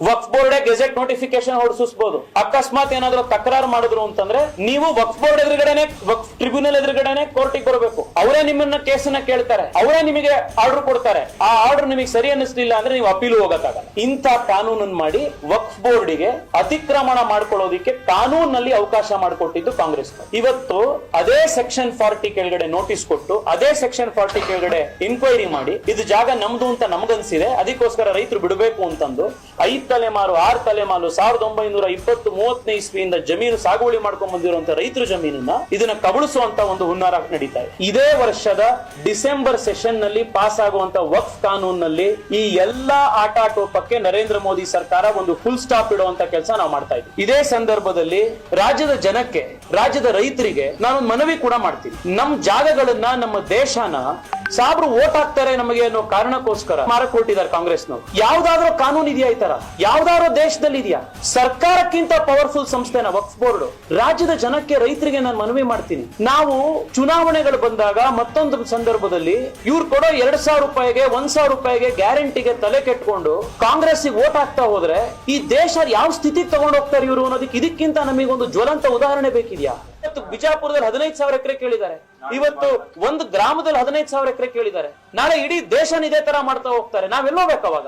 ವಕ್ಫ್ board gazette notification ಹೊರಡಿಸಬಹುದು. ಅಕಸ್ಮಾತ್ ಏನಾದ್ರು ತಕರಾರು ಮಾಡಿದ್ರು ಅಂತಂದ್ರೆ ನೀವು ವಕ್ಫ್ ಬೋರ್ಡ್ ಎದುರುಗಡೆನೆ, ವಕ್ಫ್ ಟ್ರಿಬ್ಯುನಲ್ ಎದುರುಗಡೆನೆ ಕೋರ್ಟಿಗೆ ಬರಬೇಕು. ಅವರೇ ನಿಮ್ಮನ್ನ ಕೇಸನ್ನ ಕೇಳ್ತಾರೆ, ಅವರೇ ನಿಮಗೆ ಆರ್ಡರ್ ಕೊಡ್ತಾರೆ. ಆ ಆರ್ಡರ್ ನಿಮಗೆ ಸರಿ ಅನ್ನಿಸ್ಲಿಲ್ಲ ಅಂದ್ರೆ ನೀವು ಅಪೀಲ್ ಹೋಗಕ್ಕಾಗಲ್ಲ. ಇಂಥ ಕಾನೂನನ್ನು ಮಾಡಿ ವಕ್ಫ್ ಬೋರ್ಡ್ಗೆ ಅತಿಕ್ರಮಣ ಮಾಡ್ಕೊಳ್ಳೋದಿಕ್ಕೆ ಕಾನೂನಲ್ಲಿ ಅವಕಾಶ ಮಾಡಿಕೊಟ್ಟಿದ್ದು ಕಾಂಗ್ರೆಸ್. ಇವತ್ತು ಅದೇ ಸೆಕ್ಷನ್ 40 ಕೆಳಗಡೆ ನೋಟಿಸ್ ಕೊಟ್ಟು ಅದೇ ಸೆಕ್ಷನ್ 40 ಕೆಳಗಡೆ ಇನ್ಕ್ವೈರಿ ಮಾಡಿ ಇದು ಜಾಗ ನಮ್ದು ಅಂತ ನಮಗನ್ಸಿದೆ, ಅದಕ್ಕೋಸ್ಕರ ರೈತರು ಬಿಡಬೇಕು ಅಂತಂದು 5 ತಲೆಮಾರು 6 ತಲೆಮಾರು 1920-30 ಇಸ್ವಿಯಿಂದ ಜಮೀನು ಸಾಗುವಳಿ ಮಾಡ್ಕೊಂಡ್ ಬಂದಿರುವಂತ ರೈತರ ಜಮೀನನ್ನ ಇದನ್ನ ಕಬಳಿಸುವಂತ ಒಂದು ಹುನ್ನಾರ ನಡೀತಾ ಇದೆ. ಇದೇ ವರ್ಷದ ಡಿಸೆಂಬರ್ ಸೆಷನ್ ನಲ್ಲಿ ಪಾಸ್ ಆಗುವಂತ ವಕ್ಫ್ ಕಾನೂನಲ್ಲಿ ಈ ಎಲ್ಲಾ ಆಟಾಟೋಪಕ್ಕೆ ನರೇಂದ್ರ ಮೋದಿ ಸರ್ಕಾರ ಒಂದು ಫುಲ್ ಸ್ಟಾಪ್ ಇಡುವಂತ ಕೆಲಸ ನಾವು ಮಾಡ್ತಾ ಇದ್ದೀವಿ. ಇದೇ ಸಂದರ್ಭದಲ್ಲಿ ರಾಜ್ಯದ ಜನಕ್ಕೆ, ರಾಜ್ಯದ ರೈತರಿಗೆ ನಾನೊಂದು ಮನವಿ ಕೂಡ ಮಾಡ್ತೀನಿ. ನಮ್ಮ ಜಾಗಗಳನ್ನ, ನಮ್ಮ ದೇಶನ ಸಾಬ್ರು ವೋಟ್ ಹಾಕ್ತಾರೆ ನಮಗೆ ಅನ್ನೋ ಕಾರಣಕ್ಕೋಸ್ಕರ ಮಾರಕ್ ಹೊರಟಿದ್ದಾರೆ ಕಾಂಗ್ರೆಸ್ನವರು. ಯಾವ್ದಾದ್ರೂ ಕಾನೂನು ಇದೆಯಾ ಈ ತರ? ಯಾವ್ದಾದ್ರೂ ದೇಶದಲ್ಲಿ ಇದೆಯಾ? ಸರ್ಕಾರಕ್ಕಿಂತ ಪವರ್ಫುಲ್ ಸಂಸ್ಥೆನ ವಕ್ಫ್ ಬೋರ್ಡ್. ರಾಜ್ಯದ ಜನಕ್ಕೆ, ರೈತರಿಗೆ ನಾನು ಮನವಿ ಮಾಡ್ತೀನಿ, ನಾವು ಚುನಾವಣೆಗಳು ಬಂದಾಗ ಮತ್ತೊಂದು ಸಂದರ್ಭದಲ್ಲಿ ಇವ್ರು ಕೊಡೋ 2,000 ರೂಪಾಯಿಗೆ 1,000 ರೂಪಾಯಿಗೆ ಗ್ಯಾರಂಟಿಗೆ ತಲೆ ಕೆಟ್ಕೊಂಡು ಕಾಂಗ್ರೆಸ್ ವೋಟ್ ಹಾಕ್ತಾ ಹೋದ್ರೆ ಈ ದೇಶ ಯಾವ ಸ್ಥಿತಿಗೆ ತಗೊಂಡು ಹೋಗ್ತಾರೆ ಇವರು ಅನ್ನೋದಕ್ಕೆ ಇದಕ್ಕಿಂತ ನಮಗೊಂದು ಜ್ವಲಂತ ಉದಾಹರಣೆ ಬೇಕಿದ್ಯಾ? ಬಿಜಾಪುರದಲ್ಲಿ 15,000 ಎಕರೆ ಕೇಳಿದ್ದಾರೆ, ಇವತ್ತು ಒಂದು ಗ್ರಾಮದಲ್ಲಿ 15,000 ಎಕರೆ ಕೇಳಿದ್ದಾರೆ. ನಾಳೆ ಇಡೀ ದೇಶನ ಇದೇ ತರ ಮಾಡ್ತಾ ಹೋಗ್ತಾರೆ, ನಾವೆಲ್ಲೋ ಬೇಕಾವಾಗ?